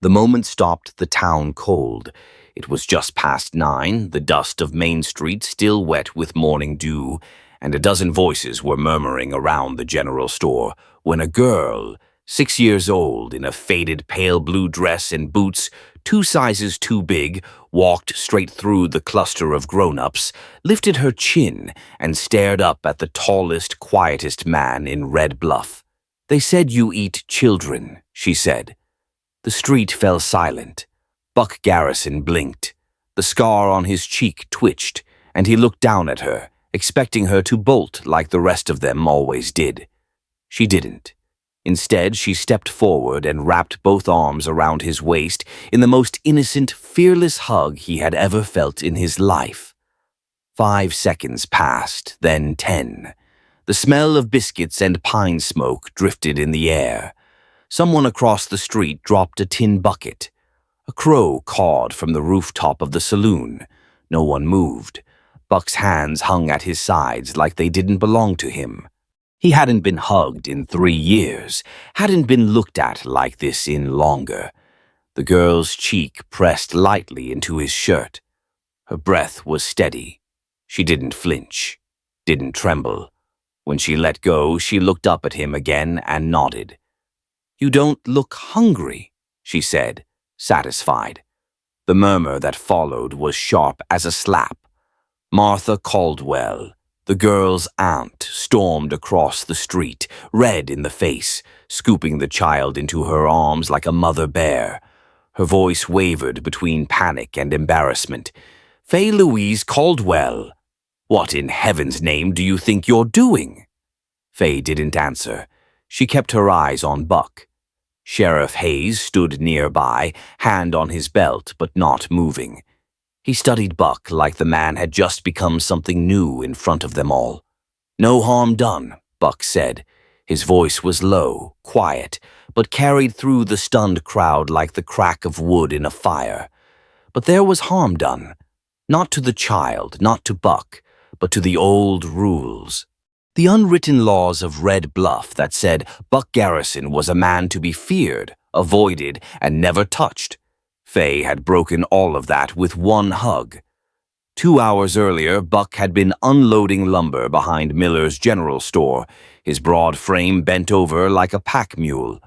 The moment stopped the town cold. It was just past 9, the dust of Main Street still wet with morning dew, and a dozen voices were murmuring around the general store when a girl, 6 years old, in a faded pale blue dress and boots 2 sizes too big, walked straight through the cluster of grown-ups, lifted her chin, and stared up at the tallest, quietest man in Red Bluff. "They said you eat children," she said. The street fell silent. Buck Garrison blinked. The scar on his cheek twitched, and he looked down at her, expecting her to bolt like the rest of them always did. She didn't. Instead, she stepped forward and wrapped both arms around his waist in the most innocent, fearless hug he had ever felt in his life. 5 seconds passed, then 10. The smell of biscuits and pine smoke drifted in the air. Someone across the street dropped a tin bucket. A crow cawed from the rooftop of the saloon. No one moved. Buck's hands hung at his sides like they didn't belong to him. He hadn't been hugged in 3 years, hadn't been looked at like this in longer. The girl's cheek pressed lightly into his shirt. Her breath was steady. She didn't flinch, didn't tremble. When she let go, she looked up at him again and nodded. "You don't look hungry," she said, satisfied. The murmur that followed was sharp as a slap. Martha Caldwell, the girl's aunt, stormed across the street, red in the face, scooping the child into her arms like a mother bear. Her voice wavered between panic and embarrassment. "Fay Louise Caldwell, what in heaven's name do you think you're doing?" Fay didn't answer. She kept her eyes on Buck. Sheriff Hayes stood nearby, hand on his belt but not moving. He studied Buck like the man had just become something new in front of them all. "No harm done," Buck said. His voice was low, quiet, but carried through the stunned crowd like the crack of wood in a fire. But there was harm done. Not to the child, not to Buck, but to the old rules. The unwritten laws of Red Bluff that said Buck Garrison was a man to be feared, avoided, and never touched. Fay had broken all of that with one hug. 2 hours earlier, Buck had been unloading lumber behind Miller's general store, his broad frame bent over like a pack mule.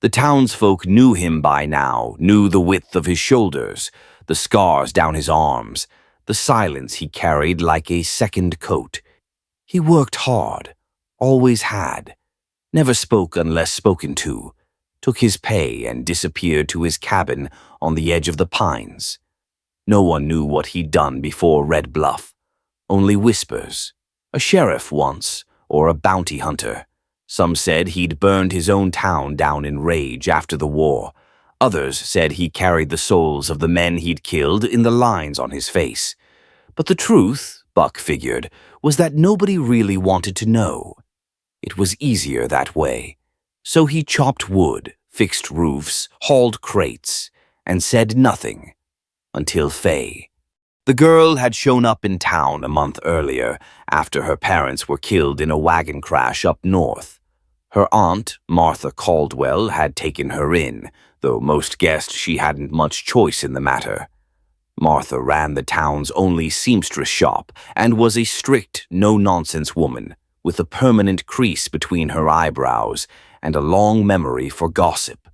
The townsfolk knew him by now, knew the width of his shoulders, the scars down his arms, the silence he carried like a second coat. He worked hard, always had, never spoke unless spoken to, took his pay and disappeared to his cabin on the edge of the pines. No one knew what he'd done before Red Bluff, only whispers. A sheriff once, or a bounty hunter. Some said he'd burned his own town down in rage after the war. Others said he carried the souls of the men he'd killed in the lines on his face. But the truth, Buck figured, was that nobody really wanted to know. It was easier that way. So he chopped wood, fixed roofs, hauled crates, and said nothing. Until Fay. The girl had shown up in town a month earlier, after her parents were killed in a wagon crash up north. Her aunt, Martha Caldwell, had taken her in, though most guessed she hadn't much choice in the matter. Martha ran the town's only seamstress shop and was a strict, no-nonsense woman, with a permanent crease between her eyebrows and a long memory for gossip.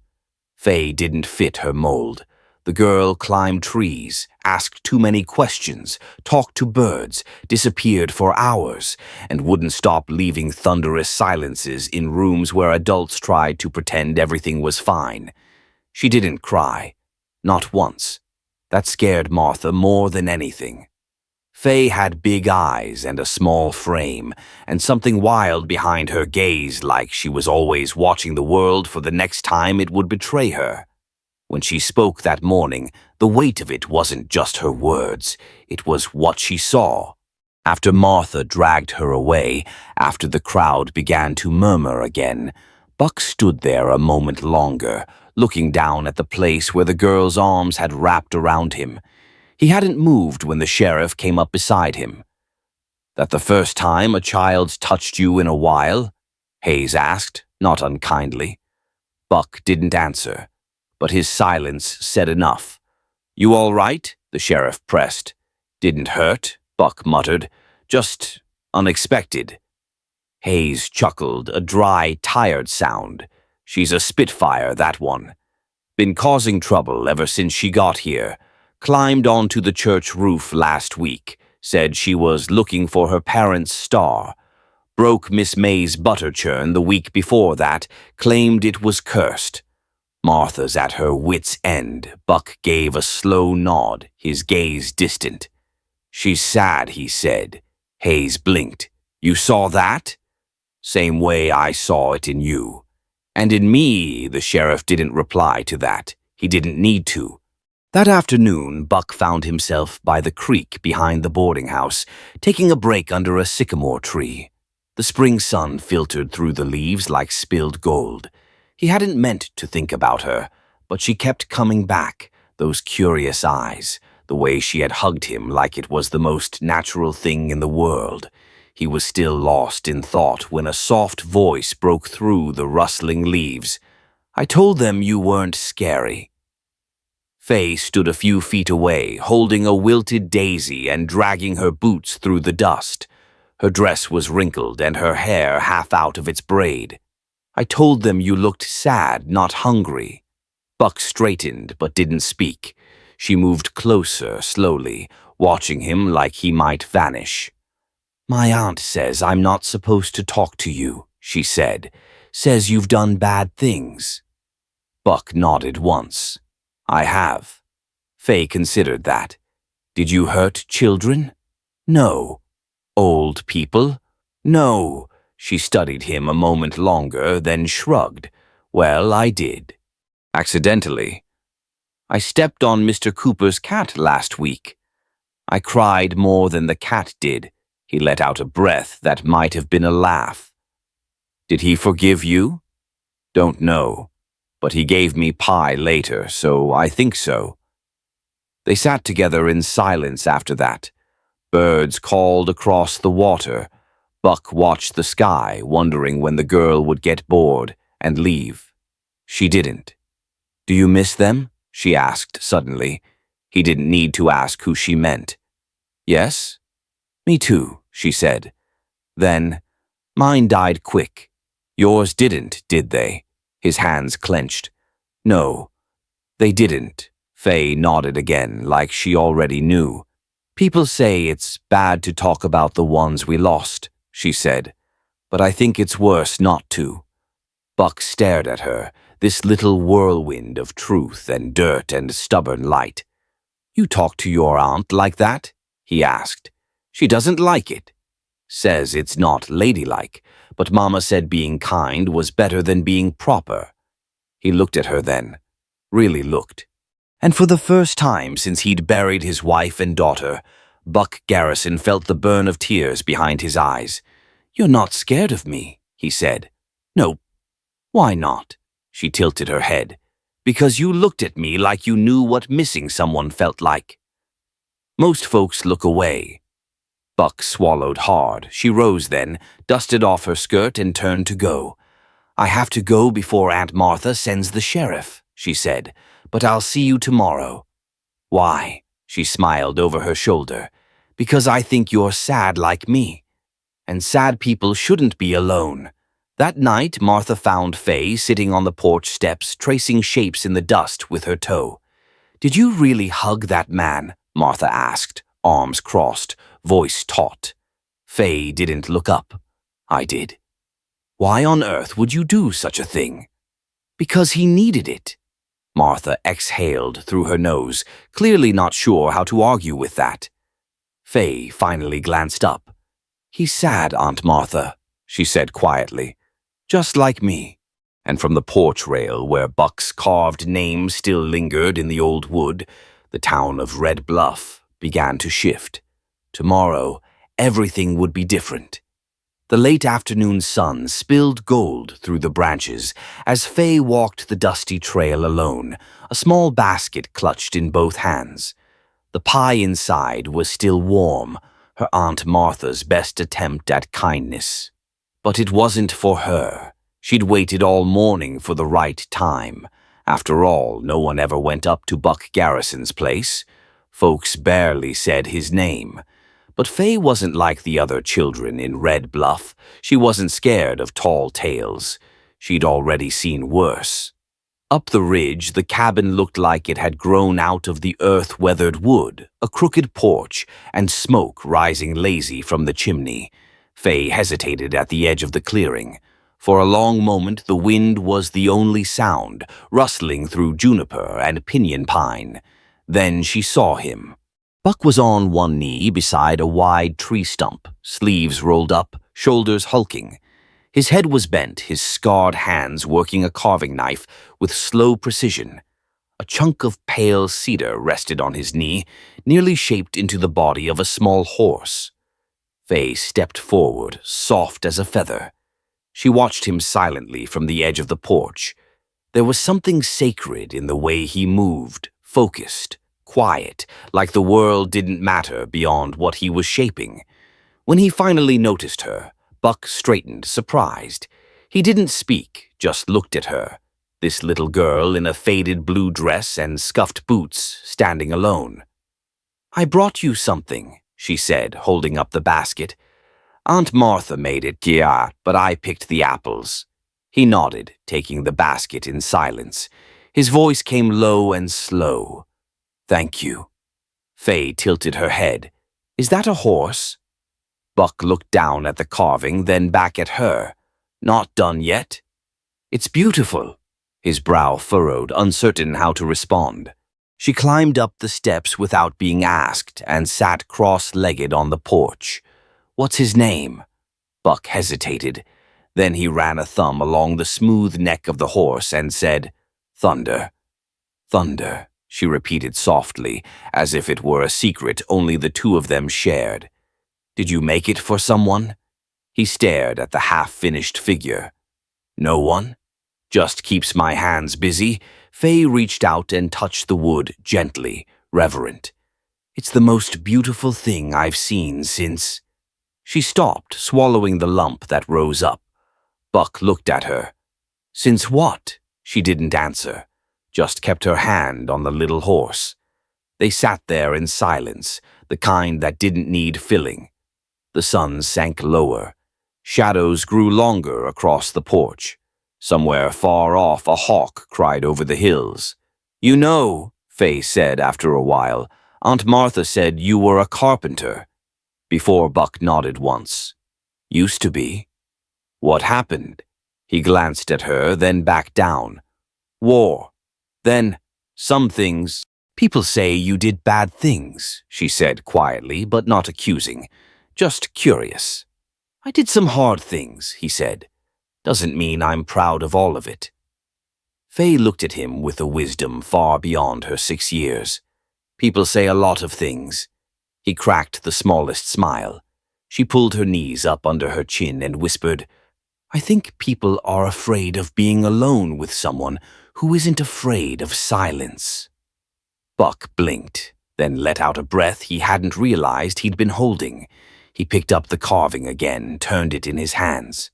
Fay didn't fit her mold. The girl climbed trees, asked too many questions, talked to birds, disappeared for hours, and wouldn't stop leaving thunderous silences in rooms where adults tried to pretend everything was fine. She didn't cry. Not once. That scared Martha more than anything. Fay had big eyes and a small frame, and something wild behind her gaze, like she was always watching the world for the next time it would betray her. When she spoke that morning, the weight of it wasn't just her words, it was what she saw. After Martha dragged her away, after the crowd began to murmur again, Buck stood there a moment longer, looking down at the place where the girl's arms had wrapped around him. He hadn't moved when the sheriff came up beside him. "That the first time a child's touched you in a while?" Hayes asked, not unkindly. Buck didn't answer. but his silence said enough. "You all right?" the sheriff pressed. "Didn't hurt," Buck muttered. "Just unexpected." Hayes chuckled, a dry, tired sound. "She's a spitfire, that one. Been causing trouble ever since she got here. Climbed onto the church roof last week. Said she was looking for her parents' star. Broke Miss May's butter churn the week before that. Claimed it was cursed." Martha's at her wit's end. Buck gave a slow nod, his gaze distant. "She's sad," he said. Hayes blinked. "You saw that?" "Same way I saw it in you." "And in me," the sheriff didn't reply to that. He didn't need to. That afternoon, Buck found himself by the creek behind the boarding house, taking a break under a sycamore tree. The spring sun filtered through the leaves like spilled gold. He hadn't meant to think about her, but she kept coming back, those curious eyes, the way she had hugged him like it was the most natural thing in the world. He was still lost in thought when a soft voice broke through the rustling leaves. "I told them you weren't scary." Faye stood a few feet away, holding a wilted daisy and dragging her boots through the dust. Her dress was wrinkled and her hair half out of its braid. "I told them you looked sad, not hungry." Buck straightened but didn't speak. She moved closer, slowly, watching him like he might vanish. "My aunt says I'm not supposed to talk to you," she said. "Says you've done bad things." Buck nodded once. "I have." Faye considered that. "Did you hurt children?" "No." "Old people?" "No." She studied him a moment longer, then shrugged. "Well, I did. Accidentally. I stepped on Mr. Cooper's cat last week. I cried more than the cat did." He let out a breath that might have been a laugh. "Did he forgive you?" "Don't know. But he gave me pie later, so I think so." They sat together in silence after that. Birds called across the water. Buck watched the sky, wondering when the girl would get bored and leave. She didn't. "Do you miss them?" she asked suddenly. He didn't need to ask who she meant. "Yes?" "Me too," she said. Then, "Mine died quick. Yours didn't, did they?" His hands clenched. "No, they didn't." Faye nodded again, like she already knew. "People say it's bad to talk about the ones we lost," she said. "But I think it's worse not to." Buck stared at her, this little whirlwind of truth and dirt and stubborn light. "You talk to your aunt like that?" he asked. "She doesn't like it. Says it's not ladylike, but Mama said being kind was better than being proper." He looked at her then. Really looked. And for the first time since he'd buried his wife and daughter, Buck Garrison felt the burn of tears behind his eyes. "You're not scared of me," he said. "No." "Why not?" She tilted her head. "Because you looked at me like you knew what missing someone felt like." "Most folks look away." Buck swallowed hard. She rose then, dusted off her skirt and turned to go. "I have to go before Aunt Martha sends the sheriff," she said, "but I'll see you tomorrow." "Why?" She smiled over her shoulder. "Because I think you're sad like me. And sad people shouldn't be alone." That night, Martha found Faye sitting on the porch steps, tracing shapes in the dust with her toe. "Did you really hug that man?" Martha asked, arms crossed, voice taut. Faye didn't look up. "I did." "Why on earth would you do such a thing?" "Because he needed it." Martha exhaled through her nose, clearly not sure how to argue with that. Faye finally glanced up. "He's sad, Aunt Martha," she said quietly. "Just like me." And from the porch rail where Buck's carved name still lingered in the old wood, the town of Red Bluff began to shift. Tomorrow, everything would be different. The late afternoon sun spilled gold through the branches as Faye walked the dusty trail alone, a small basket clutched in both hands. The pie inside was still warm, her Aunt Martha's best attempt at kindness. But it wasn't for her. She'd waited all morning for the right time, After all, no one ever went up to Buck Garrison's place. Folks barely said his name. But Fay wasn't like the other children in Red Bluff. She wasn't scared of tall tales. She'd already seen worse. Up the ridge, the cabin looked like it had grown out of the earth-weathered wood, a crooked porch, and smoke rising lazy from the chimney. Fay hesitated at the edge of the clearing. For a long moment, the wind was the only sound, rustling through juniper and pinyon pine. Then she saw him. Buck was on one knee beside a wide tree stump, sleeves rolled up, shoulders hulking. His head was bent, his scarred hands working a carving knife with slow precision. A chunk of pale cedar rested on his knee, nearly shaped into the body of a small horse. Fay stepped forward, soft as a feather. She watched him silently from the edge of the porch. There was something sacred in the way he moved, focused, quiet, like the world didn't matter beyond what he was shaping. When he finally noticed her, Buck straightened, surprised. He didn't speak, just looked at her. This little girl in a faded blue dress and scuffed boots, standing alone. "I brought you something," she said, holding up the basket. "Aunt Martha made it, yeah, but I picked the apples." He nodded, taking the basket in silence. His voice came low and slow. "Thank you." Fay tilted her head. "Is that a horse?" Buck looked down at the carving, then back at her. "Not done yet?" "It's beautiful." His brow furrowed, uncertain how to respond. She climbed up the steps without being asked and sat cross-legged on the porch. "What's his name?" Buck hesitated. Then he ran a thumb along the smooth neck of the horse and said, "Thunder." "Thunder," she repeated softly, as if it were a secret only the two of them shared. "Did you make it for someone?" He stared at the half-finished figure. "No one? Just keeps my hands busy." Fay reached out and touched the wood gently, reverent. "It's the most beautiful thing I've seen since—" She stopped, swallowing the lump that rose up. Buck looked at her. "Since what?" She didn't answer, just kept her hand on the little horse. They sat there in silence, the kind that didn't need filling. The sun sank lower. Shadows grew longer across the porch. Somewhere far off, a hawk cried over the hills. "You know," Fay said after a while, "Aunt Martha said you were a carpenter." Before Buck nodded once. "Used to be." "What happened?" He glanced at her, then back down. "War. Then, some things—" "People say you did bad things," she said quietly, but not accusing. "Just curious." "I did some hard things," he said. "Doesn't mean I'm proud of all of it." Fay looked at him with a wisdom far beyond her 6 years. "People say a lot of things." He cracked the smallest smile. She pulled her knees up under her chin and whispered, "I think people are afraid of being alone with someone who isn't afraid of silence." Buck blinked, then let out a breath he hadn't realized he'd been holding. He picked up the carving again, turned it in his hands.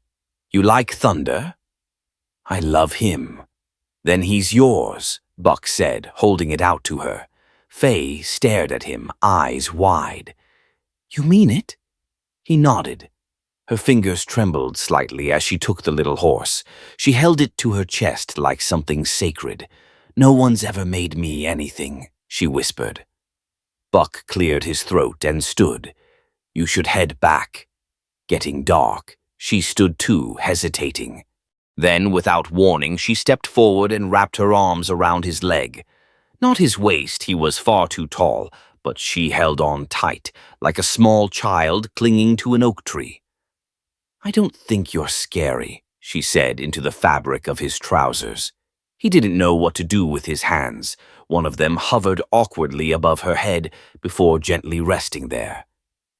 "You like Thunder?" "I love him." "Then he's yours," Buck said, holding it out to her. Fay stared at him, eyes wide. "You mean it?" He nodded. Her fingers trembled slightly as she took the little horse. She held it to her chest like something sacred. "No one's ever made me anything," she whispered. Buck cleared his throat and stood. "You should head back." Getting dark, she stood too, hesitating. Then, without warning, she stepped forward and wrapped her arms around his leg. Not his waist, he was far too tall, but she held on tight, like a small child clinging to an oak tree. "I don't think you're scary," she said into the fabric of his trousers. He didn't know what to do with his hands. One of them hovered awkwardly above her head before gently resting there.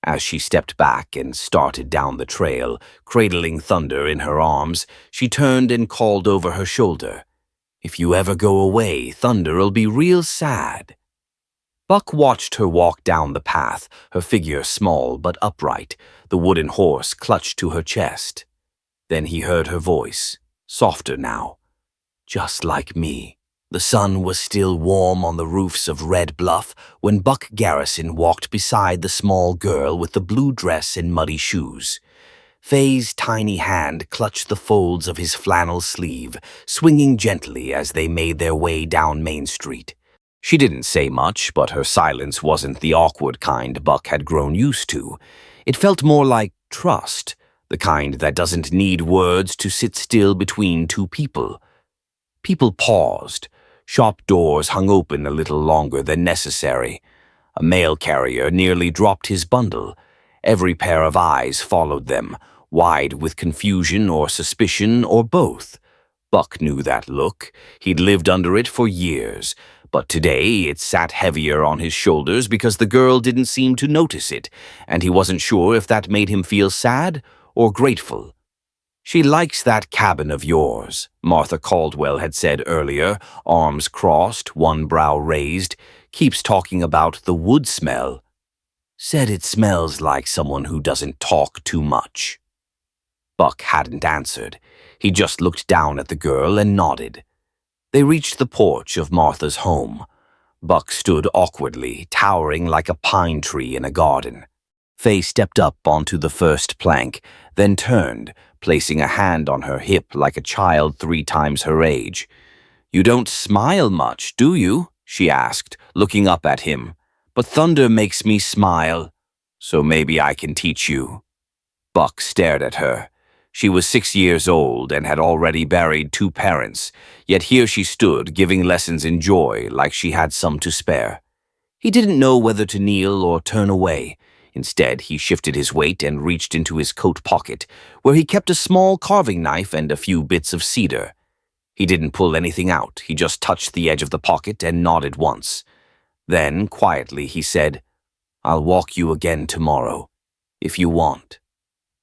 As she stepped back and started down the trail, cradling Thunder in her arms, she turned and called over her shoulder, "If you ever go away, Thunder'll be real sad." Buck watched her walk down the path, her figure small but upright, the wooden horse clutched to her chest. Then he heard her voice, softer now. "Just like me, The sun was still warm on the roofs of Red Bluff when Buck Garrison walked beside the small girl with the blue dress and muddy shoes. Faye's tiny hand clutched the folds of his flannel sleeve, swinging gently as they made their way down Main Street. She didn't say much, but her silence wasn't the awkward kind Buck had grown used to. It felt more like trust, the kind that doesn't need words to sit still between two people. People paused. Shop doors hung open a little longer than necessary. A mail carrier nearly dropped his bundle. Every pair of eyes followed them, wide with confusion or suspicion or both. Buck knew that look. He'd lived under it for years, but today it sat heavier on his shoulders because the girl didn't seem to notice it, and he wasn't sure if that made him feel sad or grateful. "She likes that cabin of yours," Martha Caldwell had said earlier, arms crossed, one brow raised. "Keeps talking about the wood smell. Said it smells like someone who doesn't talk too much." Buck hadn't answered. He just looked down at the girl and nodded. They reached the porch of Martha's home. Buck stood awkwardly, towering like a pine tree in a garden. Faye stepped up onto the first plank, then turned, placing a hand on her hip like a child 3 times her age. "You don't smile much, do you?" she asked, looking up at him. "But thunder makes me smile, so maybe I can teach you." Buck stared at her. She was 6 years old and had already buried 2 parents, yet here she stood giving lessons in joy like she had some to spare. He didn't know whether to kneel or turn away. Instead, he shifted his weight and reached into his coat pocket, where he kept a small carving knife and a few bits of cedar. He didn't pull anything out. He just touched the edge of the pocket and nodded once. Then, quietly, he said, "I'll walk you again tomorrow, if you want."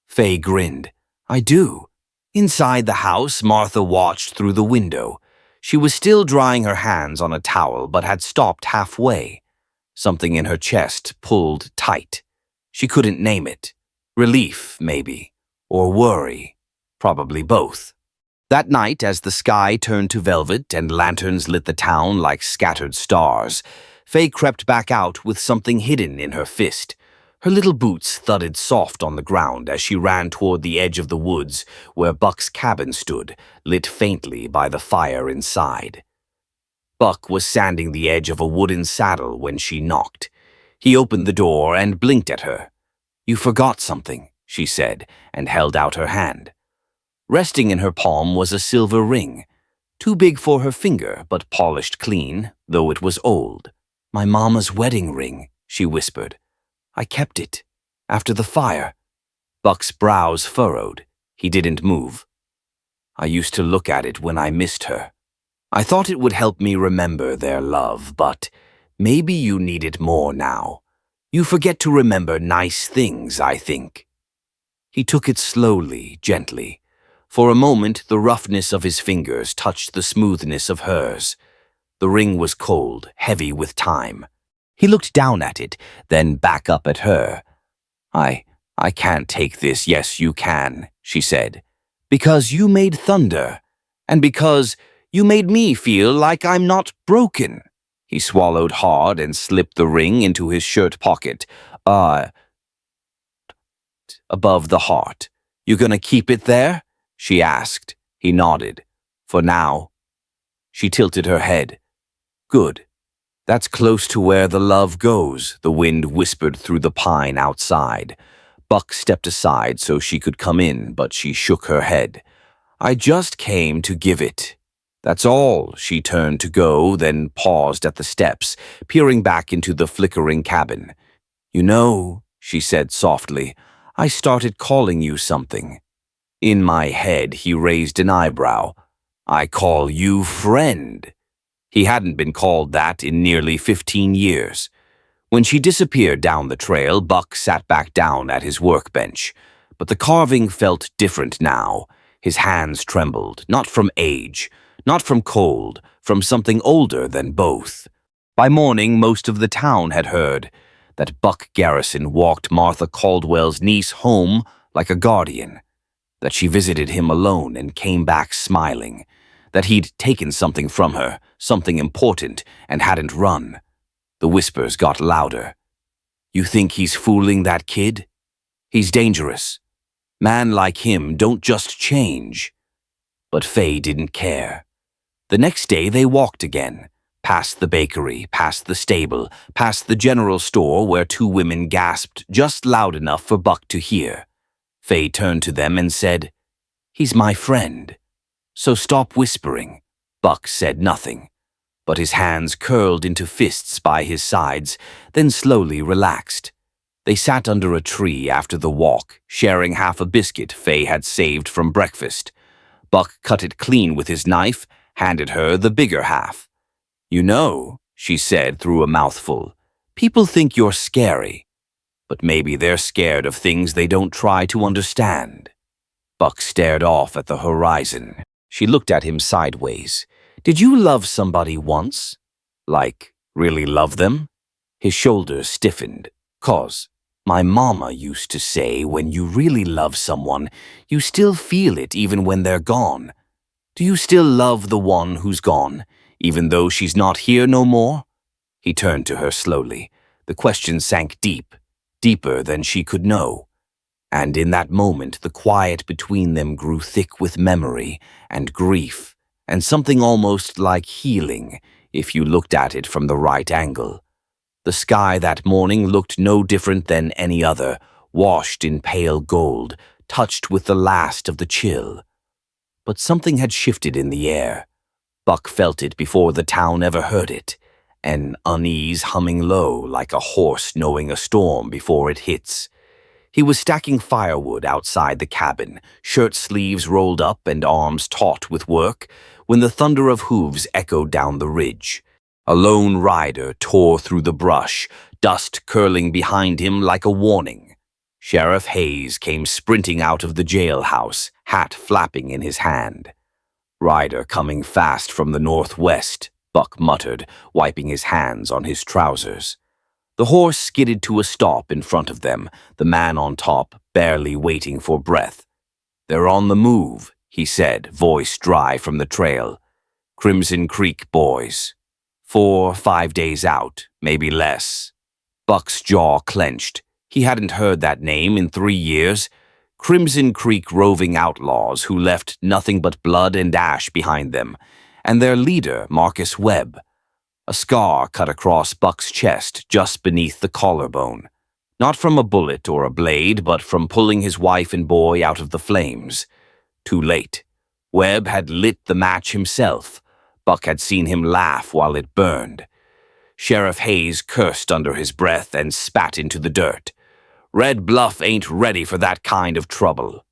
Faye grinned. "I do." Inside the house, Martha watched through the window. She was still drying her hands on a towel, but had stopped halfway. Something in her chest pulled tight. She couldn't name it. Relief, maybe. Or worry. Probably both. That night, as the sky turned to velvet and lanterns lit the town like scattered stars, Faye crept back out with something hidden in her fist. Her little boots thudded soft on the ground as she ran toward the edge of the woods where Buck's cabin stood, lit faintly by the fire inside. Buck was sanding the edge of a wooden saddle when she knocked. He opened the door and blinked at her. "You forgot something," she said, and held out her hand. Resting in her palm was a silver ring, too big for her finger but polished clean, though it was old. "My mama's wedding ring," she whispered. "I kept it, after the fire." Buck's brows furrowed. He didn't move. "I used to look at it when I missed her. I thought it would help me remember their love, but maybe you need it more now. You forget to remember nice things, I think." He took it slowly, gently. For a moment, the roughness of his fingers touched the smoothness of hers. The ring was cold, heavy with time. He looked down at it, then back up at her. I can't take this." "Yes, you can," she said. "Because you made thunder, and because you made me feel like I'm not broken." He swallowed hard and slipped the ring into his shirt pocket. Above the heart. "You gonna keep it there?" she asked. He nodded. "For now." She tilted her head. "Good. That's close to where the love goes," the wind whispered through the pine outside. Buck stepped aside so she could come in, but she shook her head. "I just came to give it." "That's all." She turned to go, then paused at the steps, peering back into the flickering cabin. "You know," she said softly, "I started calling you something." In my head, he raised an eyebrow. "I call you friend." He hadn't been called that in nearly 15 years. When she disappeared down the trail, Buck sat back down at his workbench. But the carving felt different now. His hands trembled, not from age, not from cold, from something older than both. By morning, most of the town had heard that Buck Garrison walked Martha Caldwell's niece home like a guardian, that she visited him alone and came back smiling, that he'd taken something from her, something important, and hadn't run. The whispers got louder. "You think he's fooling that kid? He's dangerous. Men like him don't just change." But Faye didn't care. The next day they walked again, past the bakery, past the stable, past the general store where two women gasped just loud enough for Buck to hear. Faye turned to them and said, "He's my friend, so stop whispering." Buck said nothing, but his hands curled into fists by his sides, then slowly relaxed. They sat under a tree after the walk, sharing half a biscuit Faye had saved from breakfast. Buck cut it clean with his knife, handed her the bigger half. "You know," she said through a mouthful, "people think you're scary, but maybe they're scared of things they don't try to understand." Buck stared off at the horizon. She looked at him sideways. "Did you love somebody once? Like, really love them?" His shoulders stiffened. "'Cause my mama used to say when you really love someone, you still feel it even when they're gone. Do you still love the one who's gone, even though she's not here no more?" He turned to her slowly. The question sank deep, deeper than she could know. And in that moment, the quiet between them grew thick with memory and grief, and something almost like healing, if you looked at it from the right angle. The sky that morning looked no different than any other, washed in pale gold, touched with the last of the chill. But something had shifted in the air. Buck felt it before the town ever heard it, an unease humming low like a horse knowing a storm before it hits. He was stacking firewood outside the cabin, shirt sleeves rolled up and arms taut with work, when the thunder of hooves echoed down the ridge. A lone rider tore through the brush, dust curling behind him like a warning. Sheriff Hayes came sprinting out of the jailhouse, hat flapping in his hand. "Rider coming fast from the northwest," Buck muttered, wiping his hands on his trousers. The horse skidded to a stop in front of them, the man on top barely waiting for breath. "They're on the move," he said, voice dry from the trail. "Crimson Creek boys. 4, 5 days out, maybe less." Buck's jaw clenched. He hadn't heard that name in 3 years. Crimson Creek roving outlaws who left nothing but blood and ash behind them, and their leader, Marcus Webb. A scar cut across Buck's chest just beneath the collarbone. Not from a bullet or a blade, but from pulling his wife and boy out of the flames. Too late. Webb had lit the match himself. Buck had seen him laugh while it burned. Sheriff Hayes cursed under his breath and spat into the dirt. "Red Bluff ain't ready for that kind of trouble."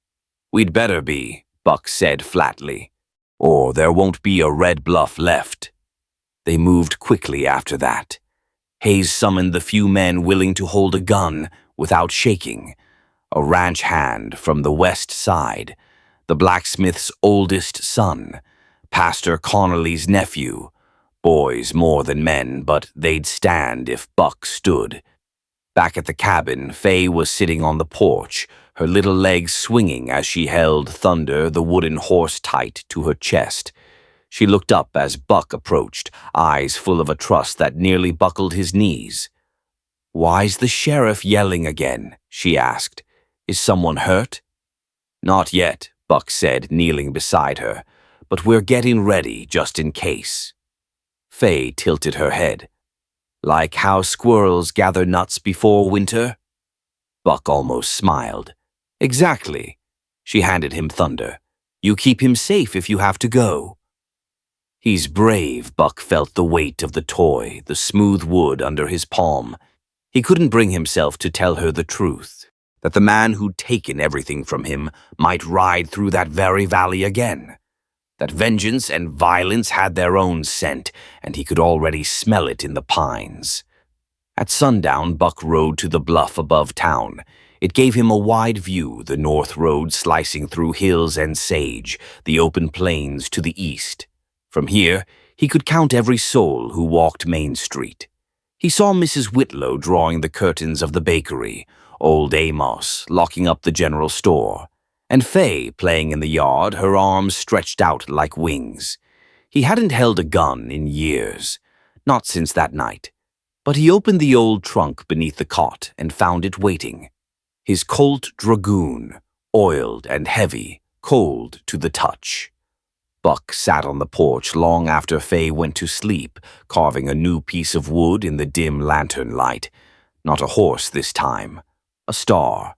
"We'd better be," Buck said flatly, "or there won't be a Red Bluff left." They moved quickly after that. Hayes summoned the few men willing to hold a gun without shaking. A ranch hand from the west side, the blacksmith's oldest son, Pastor Connolly's nephew. Boys more than men, but they'd stand if Buck stood. Back at the cabin, Faye was sitting on the porch, her little legs swinging as she held Thunder, the wooden horse, tight to her chest. She looked up as Buck approached, eyes full of a trust that nearly buckled his knees. "Why's the sheriff yelling again?" she asked. "Is someone hurt?" "Not yet," Buck said, kneeling beside her, "but we're getting ready just in case." Faye tilted her head. "Like how squirrels gather nuts before winter?" Buck almost smiled. "Exactly." She handed him Thunder. "You keep him safe if you have to go." He's brave. Buck felt the weight of the toy, the smooth wood under his palm. He couldn't bring himself to tell her the truth, that the man who'd taken everything from him might ride through that very valley again. That vengeance and violence had their own scent, and he could already smell it in the pines. At sundown, Buck rode to the bluff above town. It gave him a wide view, the north road slicing through hills and sage, the open plains to the east. From here, he could count every soul who walked Main Street. He saw Mrs. Whitlow drawing the curtains of the bakery, old Amos locking up the general store, and Faye playing in the yard, her arms stretched out like wings. He hadn't held a gun in years, not since that night, but he opened the old trunk beneath the cot and found it waiting. His Colt Dragoon, oiled and heavy, cold to the touch. Buck sat on the porch long after Faye went to sleep, carving a new piece of wood in the dim lantern light. Not a horse this time. A star.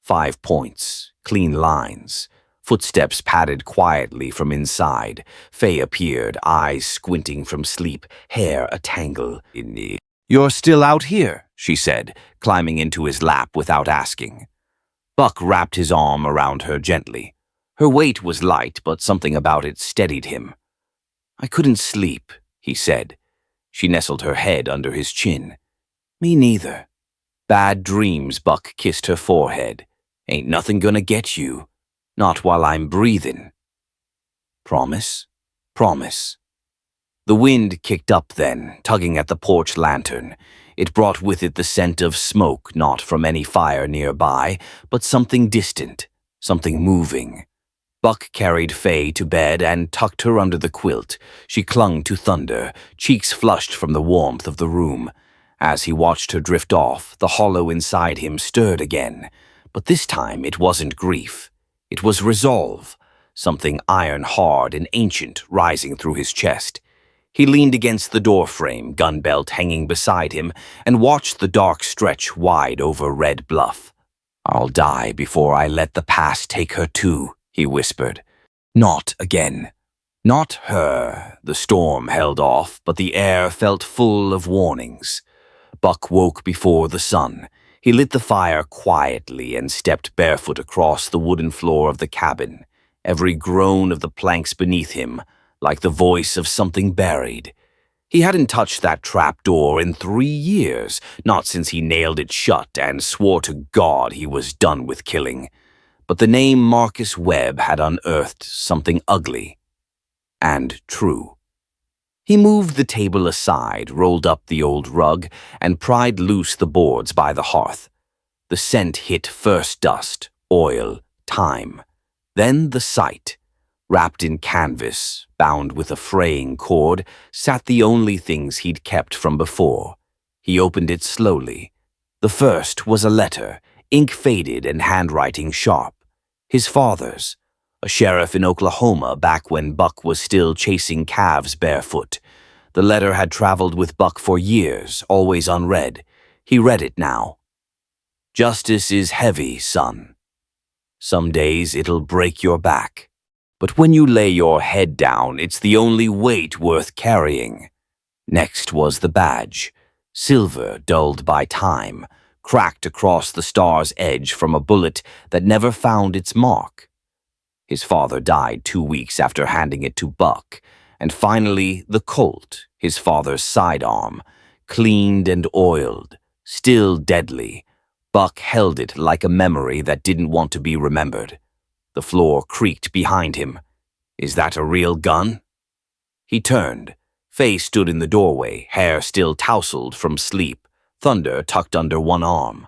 5 points, clean lines. Footsteps padded quietly from inside. Faye appeared, eyes squinting from sleep, hair a tangle in the... "You're still out here," she said, climbing into his lap without asking. Buck wrapped his arm around her gently. Her weight was light, but something about it steadied him. "I couldn't sleep," he said. She nestled her head under his chin. "Me neither." "Bad dreams," Buck kissed her forehead. "Ain't nothing gonna get you. Not while I'm breathing." "Promise? Promise." The wind kicked up then, tugging at the porch lantern. It brought with it the scent of smoke, not from any fire nearby, but something distant, something moving. Buck carried Faye to bed and tucked her under the quilt. She clung to Thunder, cheeks flushed from the warmth of the room. As he watched her drift off, the hollow inside him stirred again. But this time it wasn't grief. It was resolve, something iron-hard and ancient rising through his chest. He leaned against the doorframe, gun belt hanging beside him, and watched the dark stretch wide over Red Bluff. "I'll die before I let the past take her too," he whispered. "Not again. Not her." The storm held off, but the air felt full of warnings. Buck woke before the sun. He lit the fire quietly and stepped barefoot across the wooden floor of the cabin, every groan of the planks beneath him, like the voice of something buried. He hadn't touched that trap door in 3 years, not since he nailed it shut and swore to God he was done with killing. But the name Marcus Webb had unearthed something ugly and true. He moved the table aside, rolled up the old rug, and pried loose the boards by the hearth. The scent hit first dust, oil, thyme, then the sight. Wrapped in canvas, bound with a fraying cord, sat the only things he'd kept from before. He opened it slowly. The first was a letter, ink faded and handwriting sharp. His father's, a sheriff in Oklahoma back when Buck was still chasing calves barefoot. The letter had traveled with Buck for years, always unread. He read it now. "Justice is heavy, son. Some days it'll break your back. But when you lay your head down, it's the only weight worth carrying." Next was the badge, silver dulled by time, cracked across the star's edge from a bullet that never found its mark. His father died 2 weeks after handing it to Buck, and finally the Colt, his father's sidearm, cleaned and oiled, still deadly. Buck held it like a memory that didn't want to be remembered. The floor creaked behind him. "Is that a real gun?" He turned. Faye stood in the doorway, hair still tousled from sleep, Thunder tucked under one arm.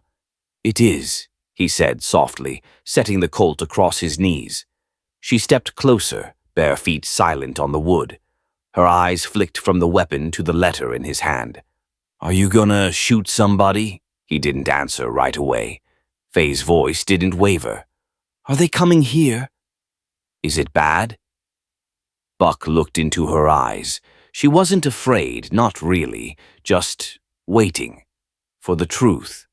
"It is," he said softly, setting the Colt across his knees. She stepped closer, bare feet silent on the wood. Her eyes flicked from the weapon to the letter in his hand. "Are you gonna shoot somebody?" He didn't answer right away. Faye's voice didn't waver. "Are they coming here?" "Is it bad?" Buck looked into her eyes. She wasn't afraid, not really, just waiting for the truth.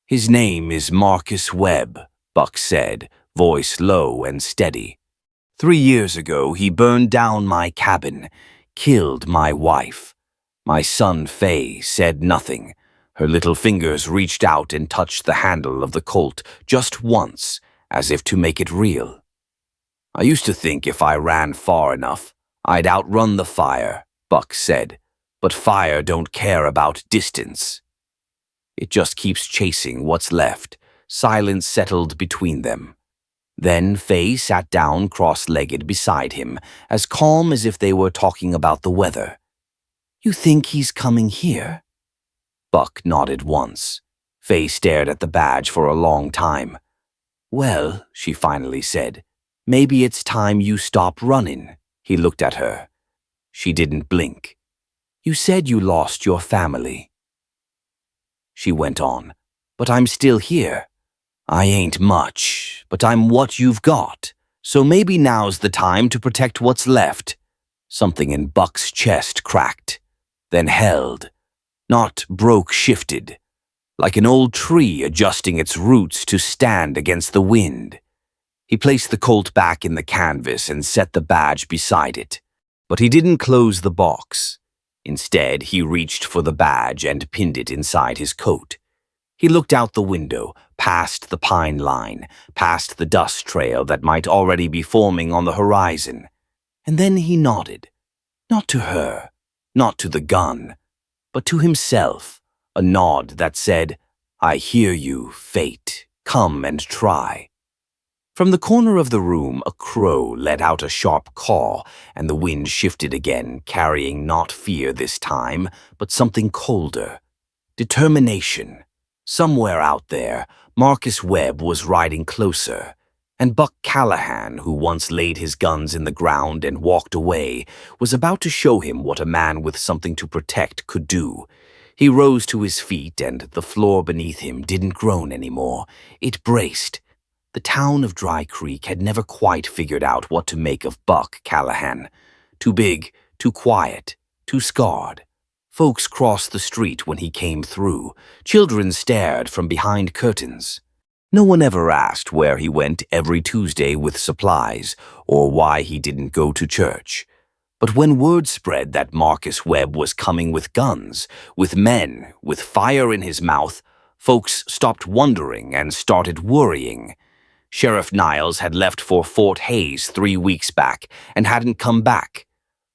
"His name is Marcus Webb," Buck said, voice low and steady. 3 years ago, he burned down my cabin, killed my wife. My son Faye said nothing. Her little fingers reached out and touched the handle of the Colt just once, as if to make it real. "I used to think if I ran far enough, I'd outrun the fire," Buck said. "But fire don't care about distance. It just keeps chasing what's left." Silence settled between them. Then Faye sat down cross-legged beside him, as calm as if they were talking about the weather. "You think he's coming here?" Buck nodded once. Faye stared at the badge for a long time. "Well," she finally said, "maybe it's time you stop running." He looked at her. She didn't blink. "You said you lost your family." She went on. "But I'm still here. I ain't much, but I'm what you've got. So maybe now's the time to protect what's left." Something in Buck's chest cracked, then held. Not broke, shifted, like an old tree adjusting its roots to stand against the wind. He placed the Colt back in the canvas and set the badge beside it. But he didn't close the box. Instead, he reached for the badge and pinned it inside his coat. He looked out the window, past the pine line, past the dust trail that might already be forming on the horizon. And then he nodded. Not to her, not to the gun, but to himself, a nod that said, "I hear you, fate. Come and try." From the corner of the room, a crow let out a sharp caw, and the wind shifted again, carrying not fear this time, but something colder. Determination. Somewhere out there, Marcus Webb was riding closer, and Buck Callahan, who once laid his guns in the ground and walked away, was about to show him what a man with something to protect could do. He rose to his feet, and the floor beneath him didn't groan anymore. It braced. The town of Dry Creek had never quite figured out what to make of Buck Callahan. Too big, too quiet, too scarred. Folks crossed the street when he came through. Children stared from behind curtains. No one ever asked where he went every Tuesday with supplies, or why he didn't go to church. But when word spread that Marcus Webb was coming with guns, with men, with fire in his mouth, folks stopped wondering and started worrying. Sheriff Niles had left for Fort Hays 3 weeks back and hadn't come back.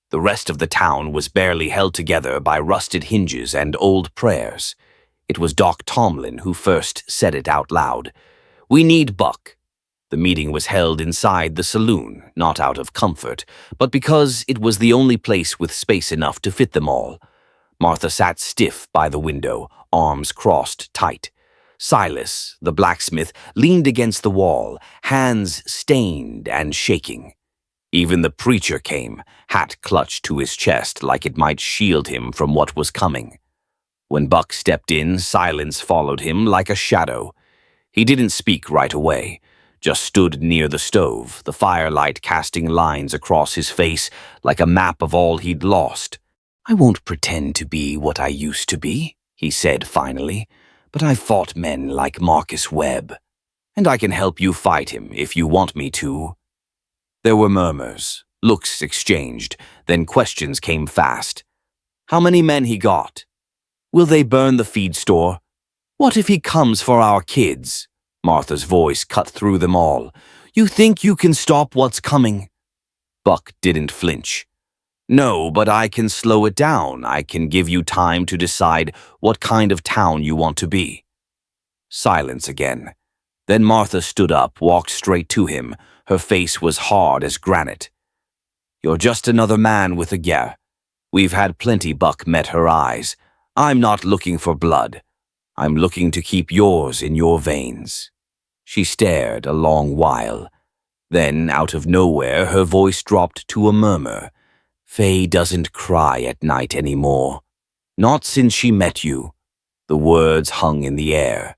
The rest of the town was barely held together by rusted hinges and old prayers. It was Doc Tomlin who first said it out loud. "We need Buck." The meeting was held inside the saloon, not out of comfort, but because it was the only place with space enough to fit them all. Martha sat stiff by the window, arms crossed tight. Silas, the blacksmith, leaned against the wall, hands stained and shaking. Even the preacher came, hat clutched to his chest like it might shield him from what was coming. When Buck stepped in, silence followed him like a shadow. He didn't speak right away, just stood near the stove, the firelight casting lines across his face like a map of all he'd lost. "I won't pretend to be what I used to be," he said finally, "but I've fought men like Marcus Webb, and I can help you fight him if you want me to." There were murmurs, looks exchanged, then questions came fast. How many men he got? Will they burn the feed store? What if he comes for our kids? Martha's voice cut through them all. You think you can stop what's coming? Buck didn't flinch. No, but I can slow it down. I can give you time to decide what kind of town you want to be. Silence again. Then Martha stood up, walked straight to him. Her face was hard as granite. You're just another man with a gat. We've had plenty, Buck met her eyes. I'm not looking for blood. I'm looking to keep yours in your veins. She stared a long while. Then, out of nowhere, her voice dropped to a murmur. Faye doesn't cry at night anymore. Not since she met you. The words hung in the air.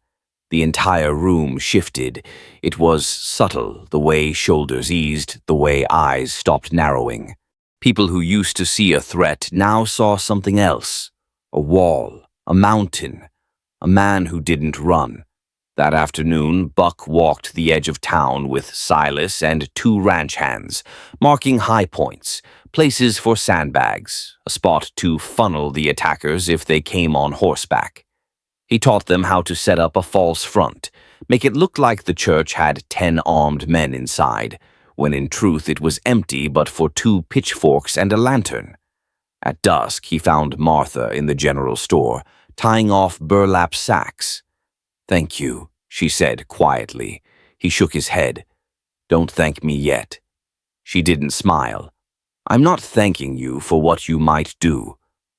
The entire room shifted. It was subtle, the way shoulders eased, the way eyes stopped narrowing. People who used to see a threat now saw something else. A wall, a mountain, a man who didn't run. That afternoon, Buck walked the edge of town with Silas and 2 ranch hands, marking high points, places for sandbags, a spot to funnel the attackers if they came on horseback. He taught them how to set up a false front, make it look like the church had 10 armed men inside, when in truth it was empty but for 2 pitchforks and a lantern. At dusk, he found Martha in the general store, tying off burlap sacks. Thank you, she said quietly. He shook his head. Don't thank me yet. She didn't smile. I'm not thanking you for what you might do.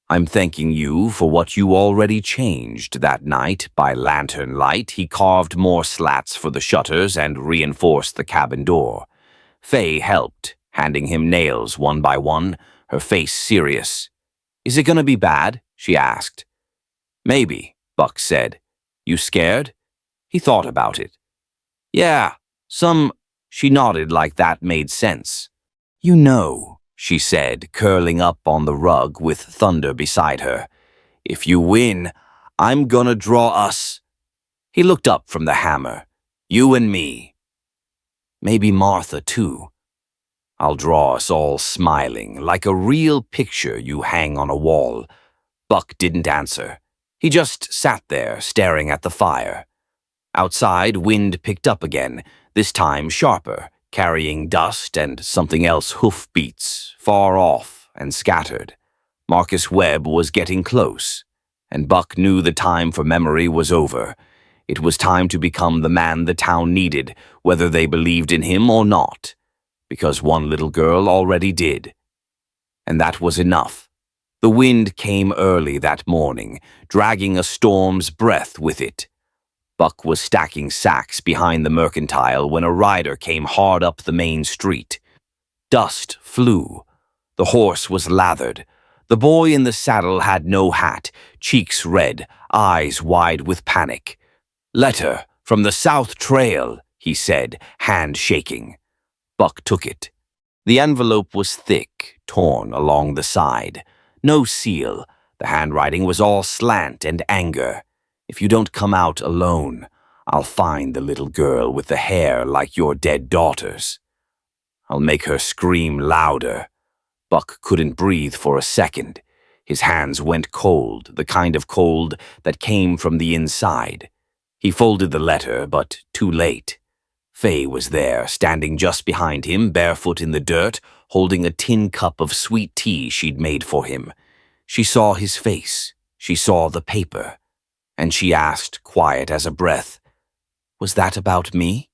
I'm thanking you for what you already changed that night. By lantern light, he carved more slats for the shutters and reinforced the cabin door. Faye helped, handing him nails one by one, her face serious. "Is it gonna be bad?" she asked. "Maybe," Buck said. "You scared?" He thought about it. "Yeah, some—" She nodded like that made sense. "You know," she said, curling up on the rug with Thunder beside her, "if you win, I'm gonna draw us—" He looked up from the hammer. "You and me. Maybe Martha, too. I'll draw us all smiling, like a real picture you hang on a wall." Buck didn't answer. He just sat there, staring at the fire. Outside, wind picked up again, this time sharper, carrying dust and something else hoofbeats, far off and scattered. Marcus Webb was getting close, and Buck knew the time for memory was over. It was time to become the man the town needed, whether they believed in him or not, because one little girl already did. And that was enough. The wind came early that morning, dragging a storm's breath with it. Buck was stacking sacks behind the mercantile when a rider came hard up the main street. Dust flew. The horse was lathered. The boy in the saddle had no hat, cheeks red, eyes wide with panic. "Letter from the South Trail," he said, hand shaking. Buck took it. The envelope was thick, torn along the side. No seal. The handwriting was all slant and anger. "If you don't come out alone, I'll find the little girl with the hair like your dead daughter's. I'll make her scream louder." Buck couldn't breathe for a second. His hands went cold, the kind of cold that came from the inside. He folded the letter, but too late. Faye was there, standing just behind him, barefoot in the dirt, holding a tin cup of sweet tea she'd made for him. She saw his face. She saw the paper. And she asked, quiet as a breath, "Was that about me?"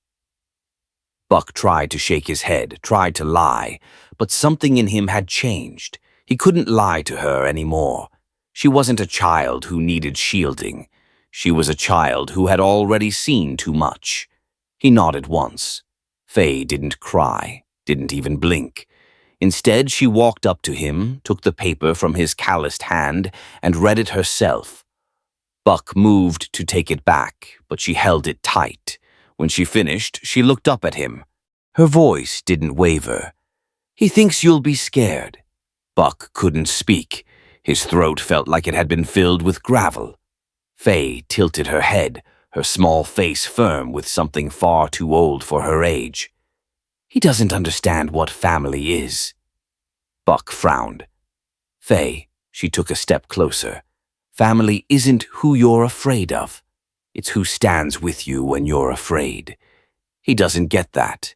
Buck tried to shake his head, tried to lie, but something in him had changed. He couldn't lie to her anymore. She wasn't a child who needed shielding. She was a child who had already seen too much. He nodded once. Faye didn't cry, didn't even blink. Instead, she walked up to him, took the paper from his calloused hand, and read it herself. Buck moved to take it back, but she held it tight. When she finished, she looked up at him. Her voice didn't waver. "He thinks you'll be scared." Buck couldn't speak. His throat felt like it had been filled with gravel. Faye tilted her head, her small face firm with something far too old for her age. "He doesn't understand what family is." Buck frowned. "Faye," she took a step closer, "family isn't who you're afraid of. It's who stands with you when you're afraid. He doesn't get that.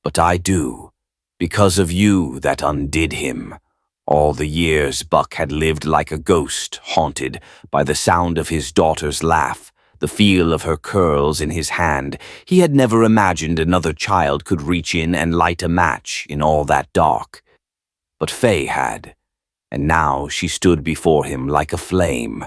But I do, because of you that undid him." All the years Buck had lived like a ghost, haunted by the sound of his daughter's laugh, the feel of her curls in his hand. He had never imagined another child could reach in and light a match in all that dark. But Faye had, and now she stood before him like a flame.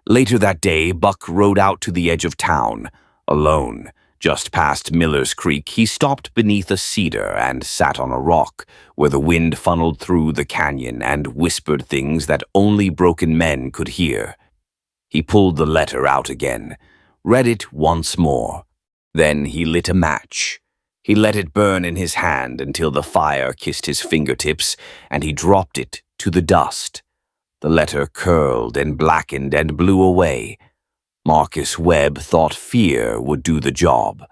Later that day, Buck rode out to the edge of town, alone. Just past Miller's Creek, he stopped beneath a cedar and sat on a rock, where the wind funneled through the canyon and whispered things that only broken men could hear. He pulled the letter out again, read it once more. Then he lit a match. He let it burn in his hand until the fire kissed his fingertips, and he dropped it to the dust. The letter curled and blackened and blew away. Marcus Webb thought fear would do the job.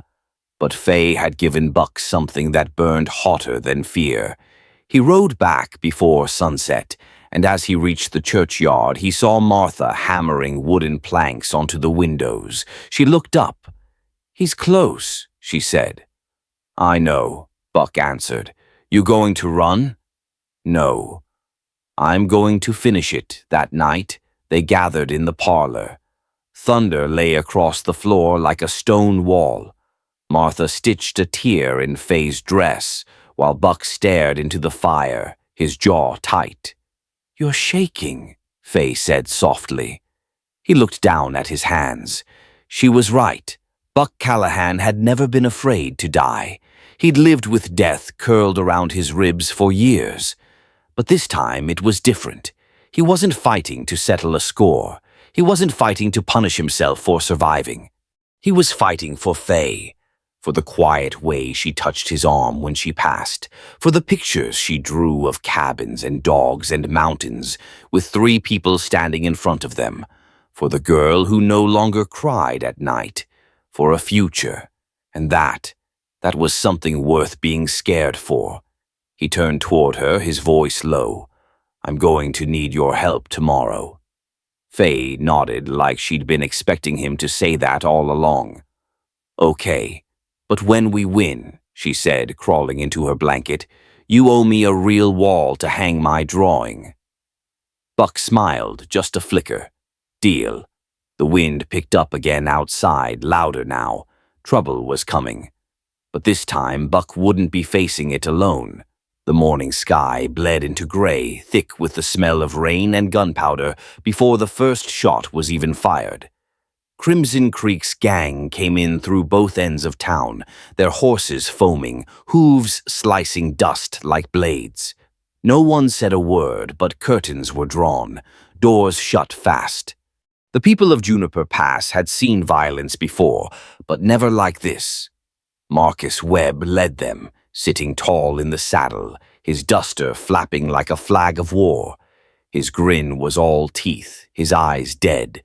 But Faye had given Buck something that burned hotter than fear. He rode back before sunset, and as he reached the churchyard, he saw Martha hammering wooden planks onto the windows. She looked up. "He's close," she said. "I know," Buck answered. "You going to run?" "No. I'm going to finish it." That night, they gathered in the parlor. Thunder lay across the floor like a stone wall. Martha stitched a tear in Faye's dress, while Buck stared into the fire, his jaw tight. "You're shaking," Faye said softly. He looked down at his hands. She was right. Buck Callahan had never been afraid to die. He'd lived with death curled around his ribs for years. But this time it was different. He wasn't fighting to settle a score. He wasn't fighting to punish himself for surviving. He was fighting for Faye, for the quiet way she touched his arm when she passed, for the pictures she drew of cabins and dogs and mountains with 3 people standing in front of them, for the girl who no longer cried at night, for a future. And that was something worth being scared for. He turned toward her, his voice low. "I'm going to need your help tomorrow." Faye nodded like she'd been expecting him to say that all along. "Okay, but when we win," she said, crawling into her blanket, "you owe me a real wall to hang my drawing." Buck smiled, just a flicker. "Deal." The wind picked up again outside, louder now. Trouble was coming. But this time Buck wouldn't be facing it alone. The morning sky bled into gray, thick with the smell of rain and gunpowder before the first shot was even fired. Crimson Creek's gang came in through both ends of town, their horses foaming, hooves slicing dust like blades. No one said a word, but curtains were drawn, doors shut fast. The people of Juniper Pass had seen violence before, but never like this. Marcus Webb led them, sitting tall in the saddle, his duster flapping like a flag of war. His grin was all teeth, his eyes dead.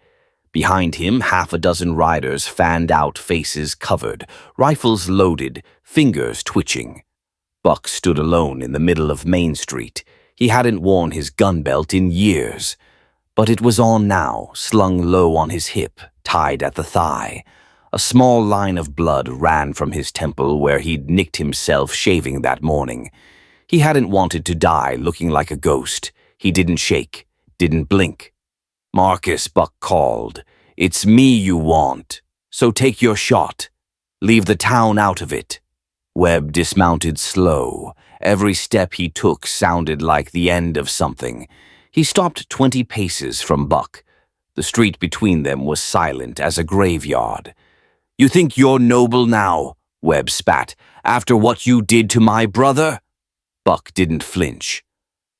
Behind him, 6 riders fanned out, faces covered, rifles loaded, fingers twitching. Buck stood alone in the middle of Main Street. He hadn't worn his gun belt in years. But it was on now, slung low on his hip, tied at the thigh. A small line of blood ran from his temple where he'd nicked himself shaving that morning. He hadn't wanted to die looking like a ghost. He didn't shake, didn't blink. "Marcus," Buck called, "it's me you want, so take your shot. Leave the town out of it." Webb dismounted slow. Every step he took sounded like the end of something. He stopped 20 paces from Buck. The street between them was silent as a graveyard. "You think you're noble now?" Webb spat. "After what you did to my brother?" Buck didn't flinch.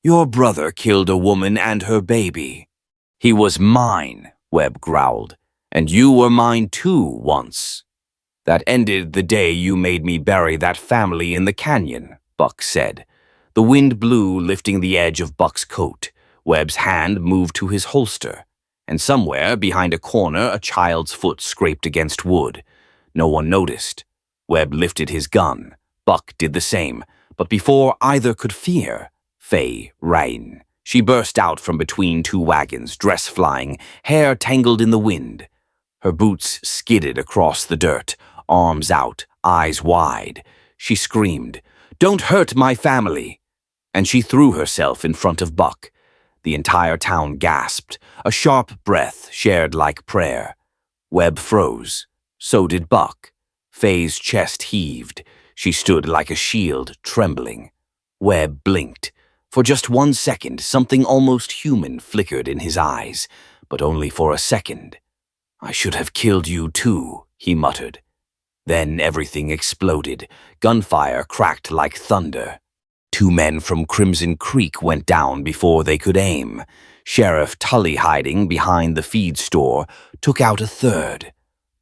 "Your brother killed a woman and her baby." "He was mine," Webb growled. "And you were mine too once." "That ended the day you made me bury that family in the canyon," Buck said. The wind blew, lifting the edge of Buck's coat. Webb's hand moved to his holster, and somewhere behind a corner a child's foot scraped against wood. No one noticed. Webb lifted his gun. Buck did the same, but before either could fear, Faye ran. She burst out from between 2 wagons, dress flying, hair tangled in the wind. Her boots skidded across the dirt, arms out, eyes wide. She screamed, "Don't hurt my family!" And she threw herself in front of Buck. The entire town gasped, a sharp breath shared like prayer. Webb froze. So did Buck. Faye's chest heaved. She stood like a shield, trembling. Webb blinked. For just 1 second, something almost human flickered in his eyes, but only for a second. "I should have killed you too," he muttered. Then everything exploded. Gunfire cracked like thunder. 2 men from Crimson Creek went down before they could aim. Sheriff Tully, hiding behind the feed store, took out a 3rd.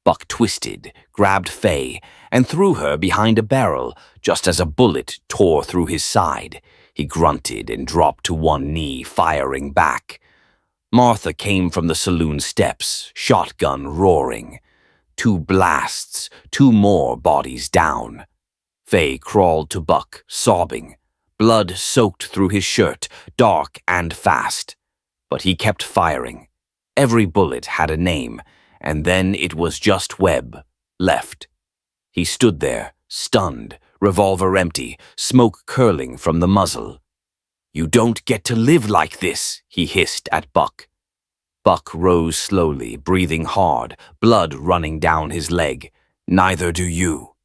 Buck twisted, grabbed Faye, and threw her behind a barrel just as a bullet tore through his side. He grunted and dropped to 1 knee, firing back. Martha came from the saloon steps, shotgun roaring. 2 blasts, 2 more bodies down. Faye crawled to Buck, sobbing. Blood soaked through his shirt, dark and fast. But he kept firing. Every bullet had a name, and then it was just Webb, left. He stood there, stunned, revolver empty, smoke curling from the muzzle. "You don't get to live like this," he hissed at Buck. Buck rose slowly, breathing hard, blood running down his leg. "Neither do you."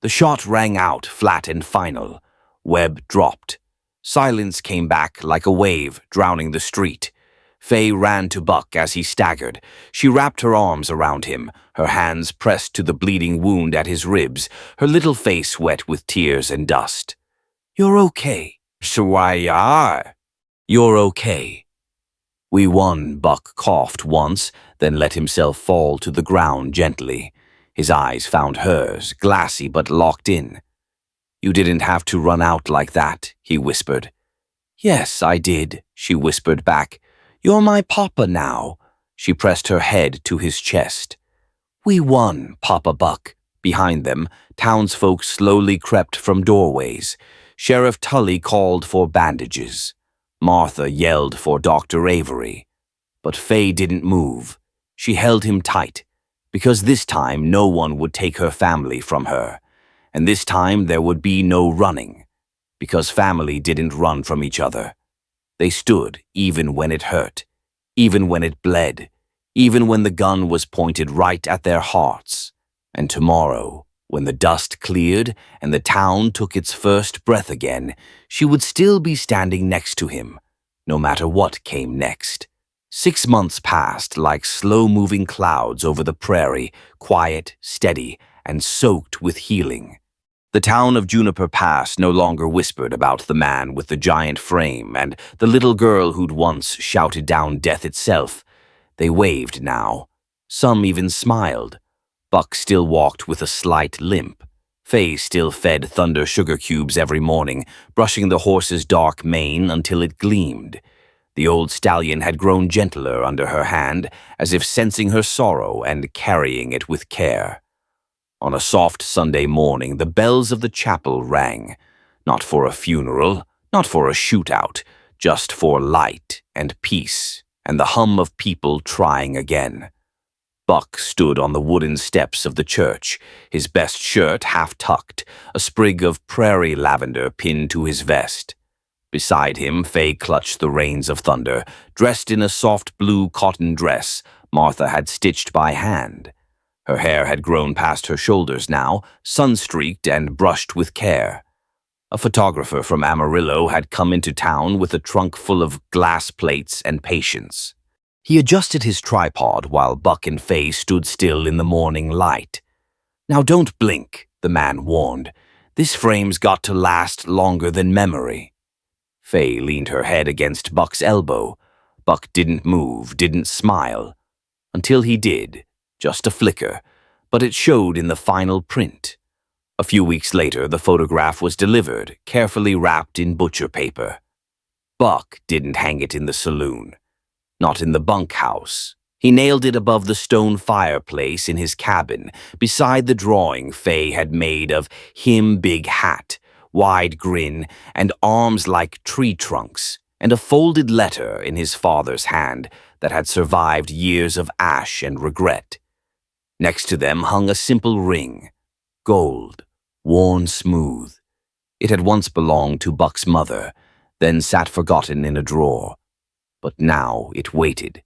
The shot rang out, flat and final. Webb dropped. Silence came back like a wave, drowning the street. Faye ran to Buck as he staggered. She wrapped her arms around him, her hands pressed to the bleeding wound at his ribs, her little face wet with tears and dust. "You're okay," So I are. You're okay. We won, Buck coughed once, then let himself fall to the ground gently. His eyes found hers, glassy but locked in. You didn't have to run out like that, he whispered. Yes, I did, she whispered back. You're my papa now. She pressed her head to his chest. We won, Papa Buck. Behind them, townsfolk slowly crept from doorways. Sheriff Tully called for bandages. Martha yelled for Dr. Avery. But Fay didn't move. She held him tight, because this time no one would take her family from her. And this time there would be no running, because family didn't run from each other. They stood even when it hurt, even when it bled, even when the gun was pointed right at their hearts. And tomorrow, when the dust cleared and the town took its first breath again, she would still be standing next to him, no matter what came next. 6 months passed like slow-moving clouds over the prairie, quiet, steady, and soaked with healing. The town of Juniper Pass no longer whispered about the man with the giant frame and the little girl who'd once shouted down death itself. They waved now. Some even smiled. Buck still walked with a slight limp. Fay still fed Thunder sugar cubes every morning, brushing the horse's dark mane until it gleamed. The old stallion had grown gentler under her hand, as if sensing her sorrow and carrying it with care. On a soft Sunday morning, the bells of the chapel rang. Not for a funeral, not for a shootout, just for light and peace and the hum of people trying again. Buck stood on the wooden steps of the church, his best shirt half tucked, a sprig of prairie lavender pinned to his vest. Beside him, Fay clutched the reins of Thunder, dressed in a soft blue cotton dress Martha had stitched by hand. Her hair had grown past her shoulders now, sun-streaked and brushed with care. A photographer from Amarillo had come into town with a trunk full of glass plates and patience. He adjusted his tripod while Buck and Fay stood still in the morning light. Now don't blink, the man warned. This frame's got to last longer than memory. Fay leaned her head against Buck's elbow. Buck didn't move, didn't smile. Until he did. Just a flicker, but it showed in the final print. A few weeks later, the photograph was delivered, carefully wrapped in butcher paper. Buck didn't hang it in the saloon. Not in the bunkhouse. He nailed it above the stone fireplace in his cabin, beside the drawing Fay had made of him big hat, wide grin, and arms like tree trunks, and a folded letter in his father's hand that had survived years of ash and regret. Next to them hung a simple ring, gold, worn smooth. It had once belonged to Buck's mother, then sat forgotten in a drawer. But now it waited,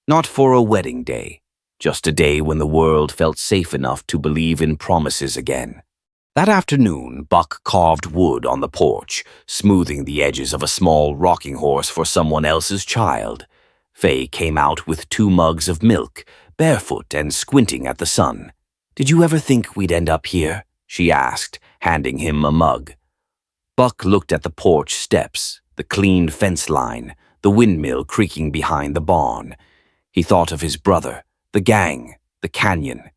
not for a wedding day, just a day when the world felt safe enough to believe in promises again. That afternoon, Buck carved wood on the porch, smoothing the edges of a small rocking horse for someone else's child. Fay came out with 2 mugs of milk, barefoot and squinting at the sun. "Did you ever think we'd end up here?" she asked, handing him a mug. Buck looked at the porch steps, the clean fence line, the windmill creaking behind the barn. He thought of his brother, the gang, the canyon.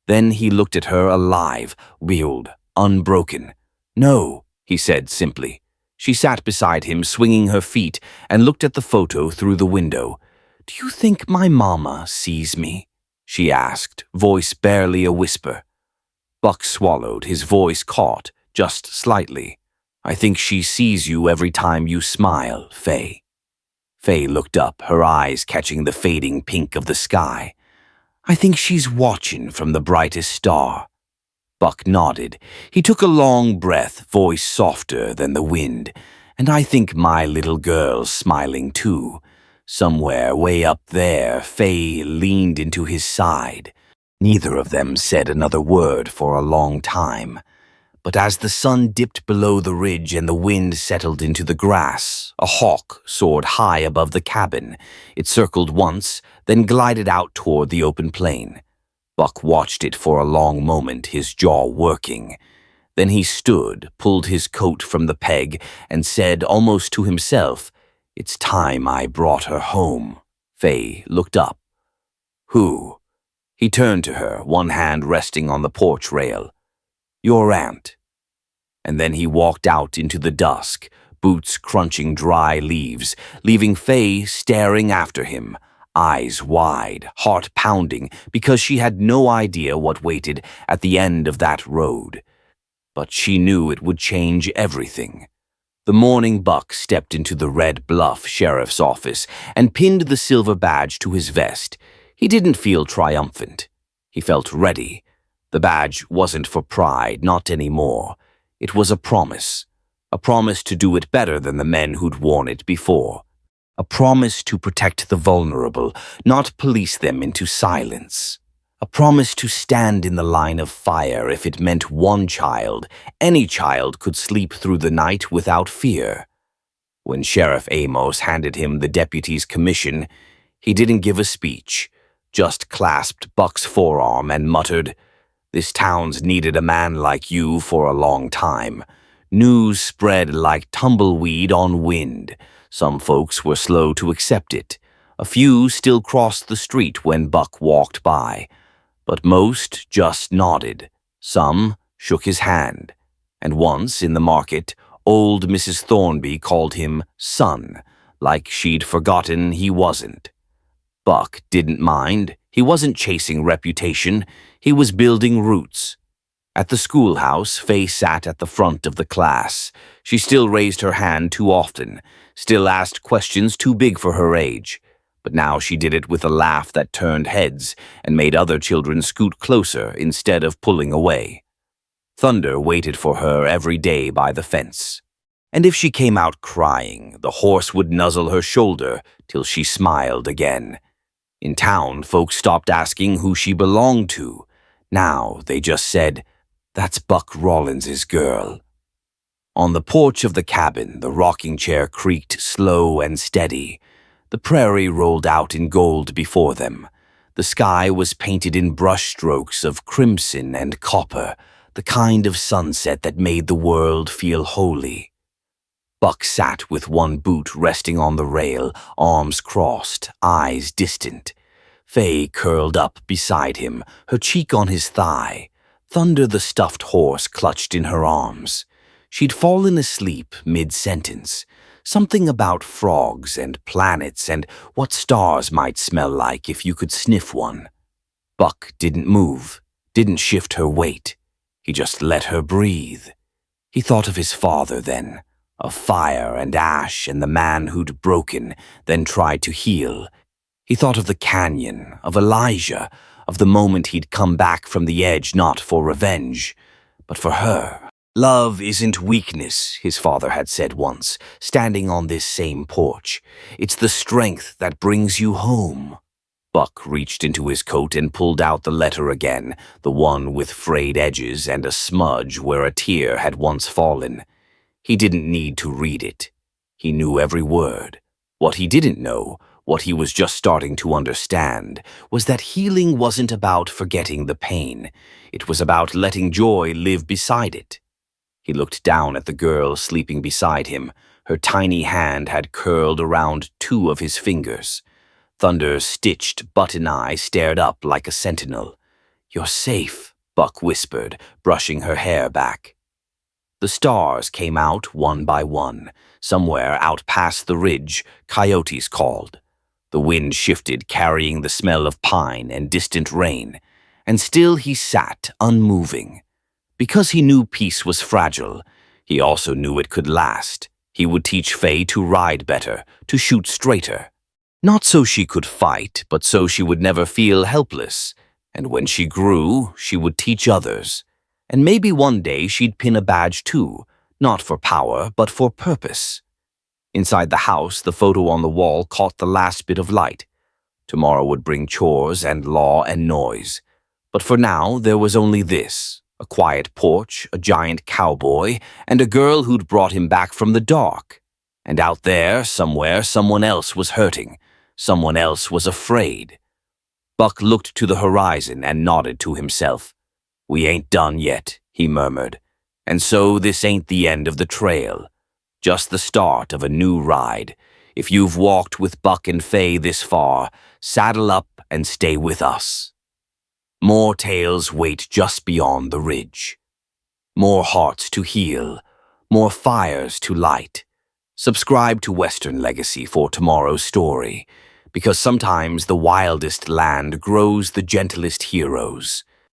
Then he looked at her alive, wheeled, unbroken. "No," he said simply. She sat beside him, swinging her feet, and looked at the photo through the window. "Do you think my mama sees me?" she asked, voice barely a whisper. Buck swallowed, his voice caught, just slightly. "I think she sees you every time you smile, Fay." Fay looked up, her eyes catching the fading pink of the sky. "I think she's watching from the brightest star." Buck nodded. He took a long breath, voice softer than the wind. "And I think my little girl's smiling too." Somewhere way up there, Fay leaned into his side. Neither of them said another word for a long time. But as the sun dipped below the ridge and the wind settled into the grass, a hawk soared high above the cabin. It circled once, then glided out toward the open plain. Buck watched it for a long moment, his jaw working. Then he stood, pulled his coat from the peg, and said almost to himself, "It's time I brought her home." Faye looked up. "Who?" He turned to her, one hand resting on the porch rail. "Your aunt." And then he walked out into the dusk, boots crunching dry leaves, leaving Faye staring after him, eyes wide, heart pounding, because she had no idea what waited at the end of that road. But she knew it would change everything. The morning Buck stepped into the Red Bluff sheriff's office and pinned the silver badge to his vest. He didn't feel triumphant. He felt ready. The badge wasn't for pride, not anymore. It was a promise to do it better than the men who'd worn it before. A promise to protect the vulnerable, not police them into silence. A promise to stand in the line of fire if it meant one child, any child, could sleep through the night without fear. When Sheriff Amos handed him the deputy's commission, he didn't give a speech, just clasped Buck's forearm and muttered, "This town's needed a man like you for a long time." News spread like tumbleweed on wind. Some folks were slow to accept it. A few still crossed the street when Buck walked by. But most just nodded. Some shook his hand. And once, in the market, old Mrs. Thornby called him son, like she'd forgotten he wasn't. Buck didn't mind. He wasn't chasing reputation. He was building roots. At the schoolhouse, Faye sat at the front of the class. She still raised her hand too often, still asked questions too big for her age. But now she did it with a laugh that turned heads and made other children scoot closer instead of pulling away. Thunder waited for her every day by the fence. And if she came out crying, the horse would nuzzle her shoulder till she smiled again. In town, folks stopped asking who she belonged to. Now they just said, "That's Buck Rawlins's girl." On the porch of the cabin, the rocking chair creaked slow and steady. The prairie rolled out in gold before them. The sky was painted in brushstrokes of crimson and copper, the kind of sunset that made the world feel holy. Buck sat with one boot resting on the rail, arms crossed, eyes distant. Faye curled up beside him, her cheek on his thigh. Thunder the stuffed horse clutched in her arms. She'd fallen asleep mid-sentence. Something about frogs and planets and what stars might smell like if you could sniff one. Buck didn't move, didn't shift her weight. He just let her breathe. He thought of his father then, of fire and ash and the man who'd broken, then tried to heal. He thought of the canyon, of Elijah, of the moment he'd come back from the edge not for revenge, but for her. "Love isn't weakness," his father had said once, standing on this same porch. "It's the strength that brings you home." Buck reached into his coat and pulled out the letter again, the one with frayed edges and a smudge where a tear had once fallen. He didn't need to read it. He knew every word. What he didn't know, what he was just starting to understand, was that healing wasn't about forgetting the pain. It was about letting joy live beside it. He looked down at the girl sleeping beside him. Her tiny hand had curled around two of his fingers. Thunder's stitched button eye stared up like a sentinel. "You're safe," Buck whispered, brushing her hair back. The stars came out one by one. Somewhere out past the ridge, coyotes called. The wind shifted, carrying the smell of pine and distant rain. And still he sat, unmoving. Because he knew peace was fragile, he also knew it could last. He would teach Faye to ride better, to shoot straighter. Not so she could fight, but so she would never feel helpless. And when she grew, she would teach others. And maybe one day she'd pin a badge too, not for power, but for purpose. Inside the house, the photo on the wall caught the last bit of light. Tomorrow would bring chores and law and noise. But for now, there was only this. A quiet porch, a giant cowboy, and a girl who'd brought him back from the dark. And out there, somewhere, someone else was hurting. Someone else was afraid. Buck looked to the horizon and nodded to himself. "We ain't done yet," he murmured. And so this ain't the end of the trail, just the start of a new ride. If you've walked with Buck and Fay this far, saddle up and stay with us. More tales wait just beyond the ridge. More hearts to heal, more fires to light. Subscribe to Western Legacy for tomorrow's story, because sometimes the wildest land grows the gentlest heroes.